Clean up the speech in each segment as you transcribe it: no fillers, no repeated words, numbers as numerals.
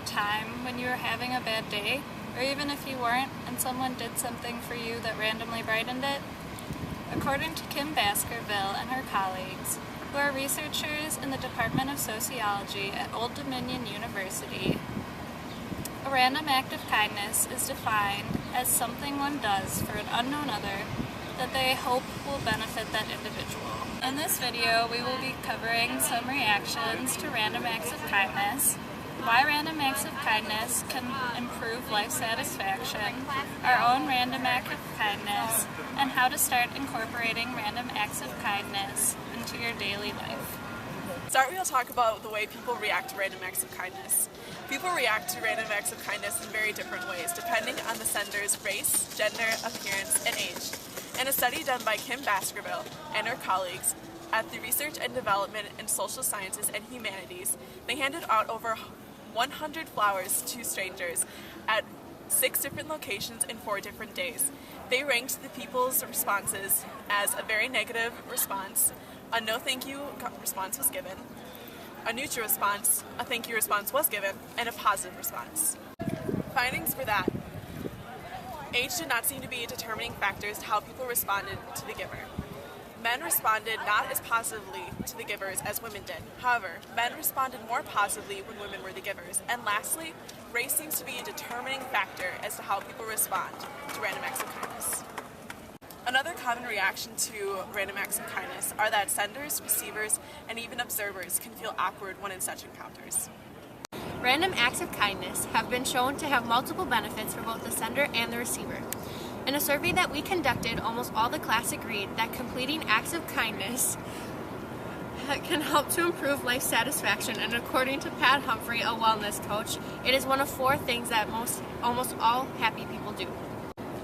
time when you were having a bad day, or even if you weren't and someone did something for you that randomly brightened it? According to Kim Baskerville and her colleagues, who are researchers in the Department of Sociology at Old Dominion University, a random act of kindness is defined as something one does for an unknown other that they hope will benefit that individual. In this video, we will be covering some reactions to random acts of kindness, why random acts of kindness can improve life satisfaction, our own random act of kindness, and how to start incorporating random acts of kindness into your daily life. To start, we'll talk about the way people react to random acts of kindness. People react to random acts of kindness in very different ways, depending on the sender's race, gender, appearance, and age. In a study done by Kim Baskerville and her colleagues at the Research and Development in Social Sciences and Humanities, they handed out over 100 flowers to strangers at 6 different locations in 4 different days. They ranked the people's responses as a very negative response, a no thank you response was given, a neutral response, a thank you response was given, and a positive response. Findings were that age did not seem to be a determining factor as to how people responded to the giver. Men responded not as positively to the givers as women did. However, men responded more positively when women were the givers. And lastly, race seems to be a determining factor as to how people respond to random acts of kindness. Another common reaction to random acts of kindness are that senders, receivers, and even observers can feel awkward when in such encounters. Random acts of kindness have been shown to have multiple benefits for both the sender and the receiver. In a survey that we conducted, almost all the class agreed that completing acts of kindness can help to improve life satisfaction, and according to Pat Humphrey, a wellness coach, it is one of 4 things that almost all happy people do.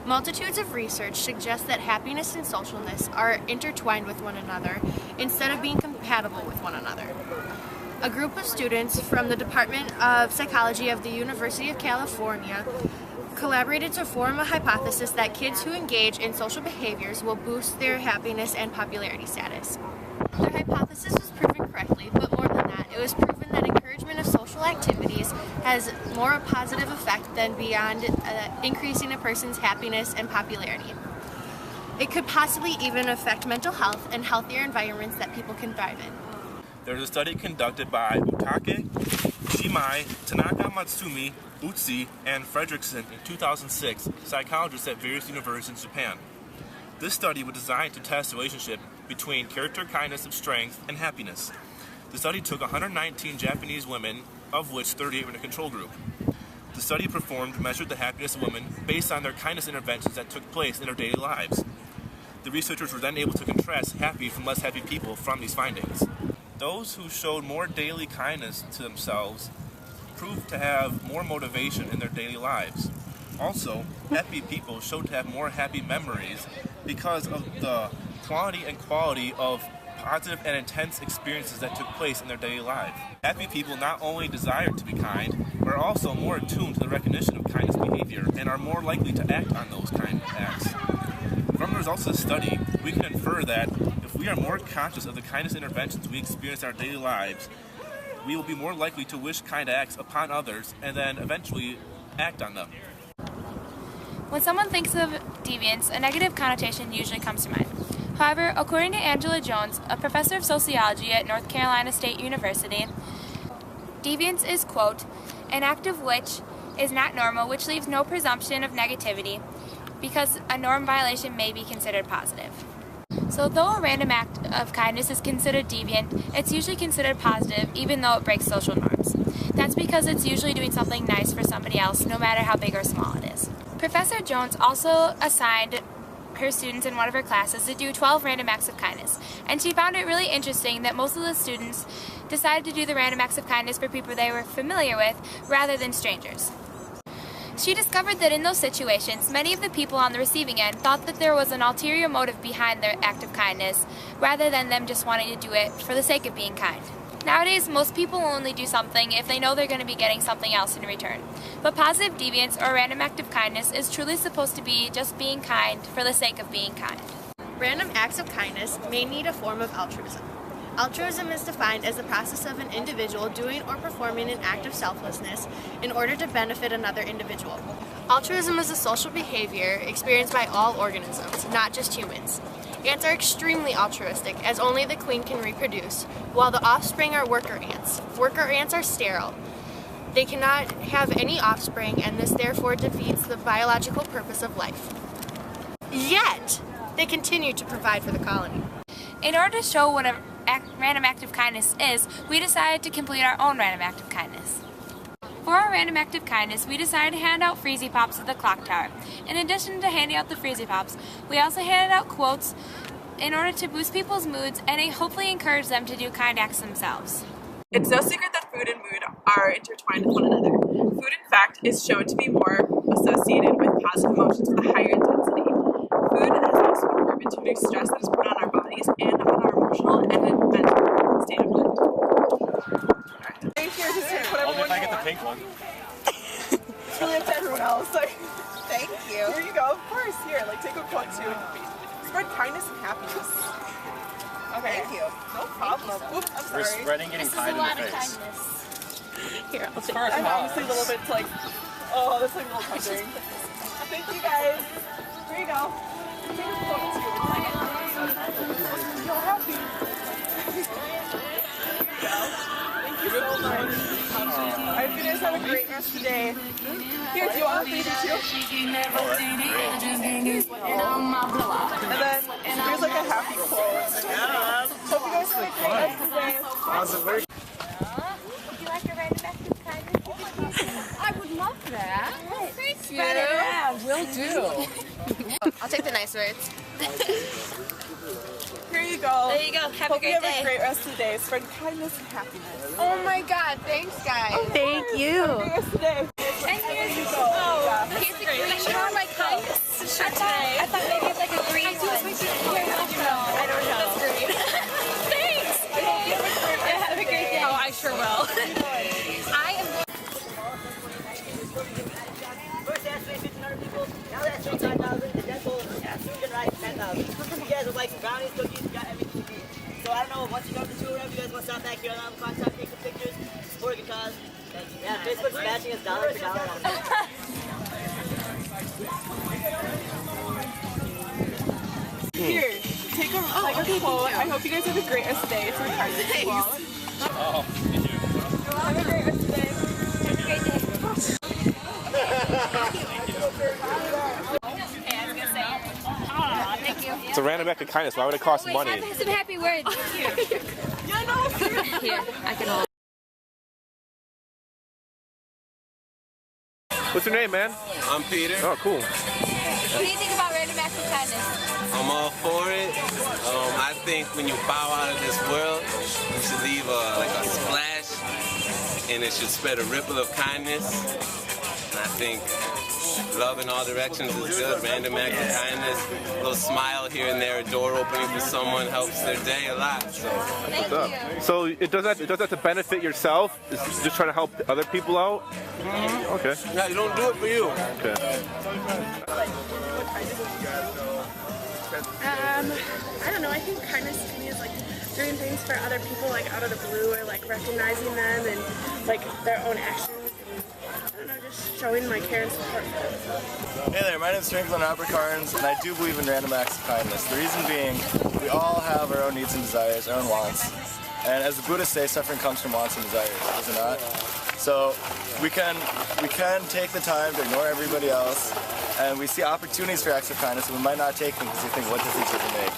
Multitudes of research suggest that happiness and socialness are intertwined with one another instead of being compatible with one another. A group of students from the Department of Psychology of the University of California collaborated to form a hypothesis that kids who engage in social behaviors will boost their happiness and popularity status. Their hypothesis was proven correctly, but more than that, it was proven that encouragement of social activities has more positive effect than beyond increasing a person's happiness and popularity. It could possibly even affect mental health and healthier environments that people can thrive in. There's a study conducted by Utake, Shimai, Tanaka Matsumi, Utsi, and Fredrickson in 2006, psychologists at various universities in Japan. This study was designed to test the relationship between character, kindness, of strength, and happiness. The study took 119 Japanese women, of which 38 were in a control group. The study measured the happiness of women based on their kindness interventions that took place in their daily lives. The researchers were then able to contrast happy from less happy people from these findings. Those who showed more daily kindness to themselves proved to have more motivation in their daily lives. Also, happy people showed to have more happy memories because of the quantity and quality of positive and intense experiences that took place in their daily life. Happy people not only desire to be kind, but are also more attuned to the recognition of kindness behavior and are more likely to act on those kind acts. From the results of the study, we can infer that if we are more conscious of the kindness interventions we experience in our daily lives, we will be more likely to wish kind acts upon others and then eventually act on them. When someone thinks of deviance, a negative connotation usually comes to mind. However, according to Angela Jones, a professor of sociology at North Carolina State University, deviance is, quote, an act of which is not normal, which leaves no presumption of negativity, because a norm violation may be considered positive. So though a random act of kindness is considered deviant, it's usually considered positive even though it breaks social norms. That's because it's usually doing something nice for somebody else, no matter how big or small it is. Professor Jones also assigned her students in one of her classes to do 12 random acts of kindness, and she found it really interesting that most of the students decided to do the random acts of kindness for people they were familiar with rather than strangers. She discovered that in those situations, many of the people on the receiving end thought that there was an ulterior motive behind their act of kindness, rather than them just wanting to do it for the sake of being kind. Nowadays, most people only do something if they know they're going to be getting something else in return. But positive deviance or random act of kindness is truly supposed to be just being kind for the sake of being kind. Random acts of kindness may need a form of altruism. Altruism is defined as the process of an individual doing or performing an act of selflessness in order to benefit another individual. Altruism is a social behavior experienced by all organisms, not just humans. Ants are extremely altruistic, as only the queen can reproduce, while the offspring are worker ants. Worker ants are sterile. They cannot have any offspring, and this therefore defeats the biological purpose of life. Yet, they continue to provide for the colony. In order to show what a random act of kindness is, we decided to complete our own random act of kindness. For our random act of kindness, we decided to hand out Freezy Pops at the clock tower. In addition to handing out the Freezy Pops, we also handed out quotes in order to boost people's moods and hopefully encourage them to do kind acts themselves. It's no secret that food and mood are intertwined with one another. Food, in fact, is shown to be more associated with positive emotions with a higher intensity. Food has also been proven to reduce stress that is put on our bodies and on our emotional and mental state of mind. Right here, just take whatever one you want. pink one. It's really up to everyone else. Like, thank you. Here you go. Of course. Here, like, take a quote too. Spread kindness and happiness. Okay. Thank you. No problem. Oops, I'm sorry. We're spreading getting kind in the face. Here, I'll take it. I'm obviously a little bit like, oh, that's like a little touching. Thank you guys. Here you go. Take a quote too. Feel happy. Thank you so much. I hope you guys have a great rest of the day. Here, do you want a baby too? And then here's like a happy quote. Hope you guys have a great rest of the day. Would you like a random act of kindness? I would love that. Thank you. Spread it around. Will do. I'll take the nice words. Here you go. There you go. Have Hope a great you day. have a great rest of the day. Spread kindness and happiness. Oh my God, thanks guys. Thank you. Have a great rest of the day. And here's Here you go. Yeah. here's the green show my kindness shirt today. I thought maybe it's like a green one. I don't know. That's green. Thanks. Okay. Have a great day. Oh, I sure will. I am. First asked me 1,500 people, now that's 9,000, and that's all, soon gonna write 10,000. You guys would like some brownies, cookies, you got everything you need. So I don't know, once you come to the tour, whatever, you guys want to stop back here on the clock, stop, take some pictures, support a good cause. Yeah, Facebook's matching us dollar for dollar on it. Here, take a quote. I hope you guys have a great rest of the day. It's my kindness as well. Oh, thank you. Have a great rest of the day. Have a great day. Thank you. It's a random act of kindness. Why would it cost money? Have some happy words. Yeah, no, seriously. Here, I can hold. What's your name, man? I'm Peter. Oh, cool. What do you think about random acts of kindness? I'm all for it. I think when you bow out of this world, you should leave like a splash, and it should spread a ripple of kindness. And I think love in all directions is good. Random act of kindness, a little smile here and there, a door opening for someone helps their day a lot. So. Thank you. So it does that to benefit yourself? It's just trying to help other people out? Okay. Yeah, you don't do it for you. Okay. I don't know, I think kindness to me is like doing things for other people like out of the blue, or like recognizing them and like their own actions, and I don't know, just showing my care and support for them. Hey there, my name is Franklin Robert Carnes, and I do believe in random acts of kindness. The reason being, we all have our own needs and desires, our own wants. And as the Buddhists say, suffering comes from wants and desires, does it not? So we can take the time to ignore everybody else, and we see opportunities for acts of kindness, and we might not take them because we think, what does each other make?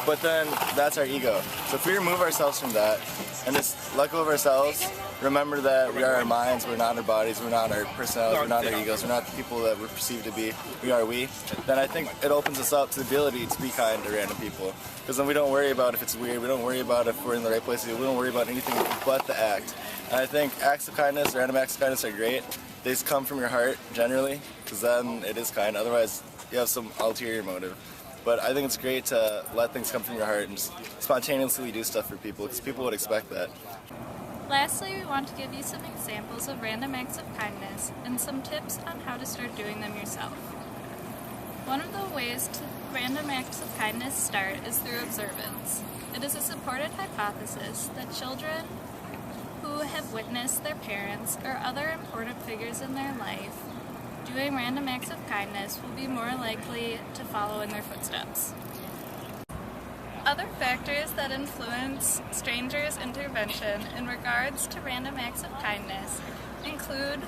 But then that's our ego. So if we remove ourselves from that and just let go of ourselves, remember that we are our minds, we're not our bodies, we're not our personalities, we're not our egos, we're not the people that we're perceived to be, we are we, then I think it opens us up to the ability to be kind to random people. Because then we don't worry about if it's weird, we don't worry about if we're in the right place, we don't worry about anything but the act. And I think acts of kindness, random acts of kindness are great. They just come from your heart, generally, because then it is kind. Otherwise, you have some ulterior motive. But I think it's great to let things come from your heart and just spontaneously do stuff for people, because people would expect that. Lastly, we want to give you some examples of random acts of kindness and some tips on how to start doing them yourself. One of the ways random acts of kindness start is through observance. It is a supported hypothesis that children who have witnessed their parents or other important figures in their life doing random acts of kindness will be more likely to follow in their footsteps. Other factors that influence strangers' intervention in regards to random acts of kindness include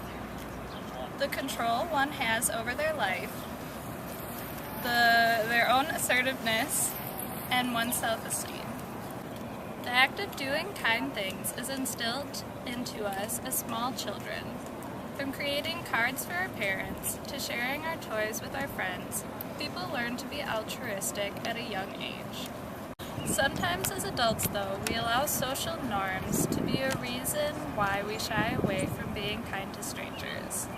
the control one has over their life, their own assertiveness, and one's self-esteem. The act of doing kind things is instilled into us as small children. From creating cards for our parents to sharing our toys with our friends, people learn to be altruistic at a young age. Sometimes as adults, though, we allow social norms to be a reason why we shy away from being kind to strangers.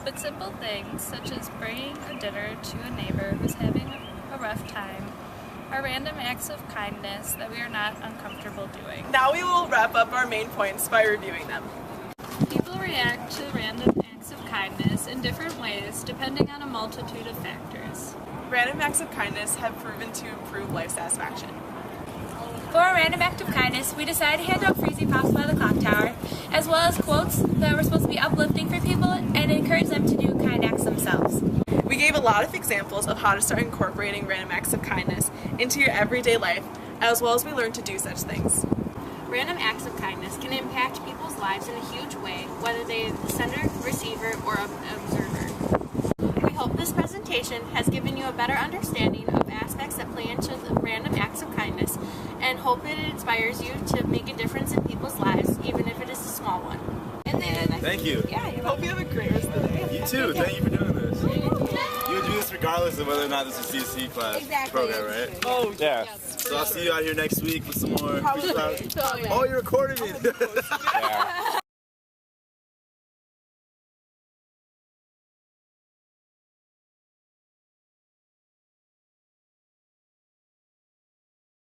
But simple things, such as bringing a dinner to a neighbor who's having a rough time, are random acts of kindness that we are not uncomfortable doing. Now we will wrap up our main points by reviewing them. People react to random acts of kindness in different ways depending on a multitude of factors. Random acts of kindness have proven to improve life satisfaction. For a random act of kindness, we decided to hand out Freezy Pops by the Clock Tower, as well as quotes that were supposed to be uplifting for people and encourage them to do kind acts themselves. We gave a lot of examples of how to start incorporating random acts of kindness into your everyday life, as well as we learned to do such things. Random acts of kindness can impact people's lives in a huge way, whether they are the sender, receiver, or observer. We hope this presentation has given you a better understanding of aspects that play into the random acts of kindness, and hope it inspires you to make a difference in people's lives, even if it is a small one. And then, Thank you. yeah, you're Hope you have a great rest of the day. You too. Thank you for doing this. You would do this regardless of whether or not this is a CSC class program, right? Oh, Yeah. So I'll see you out here next week with some more. Probably. Oh, you're recording it. Yeah.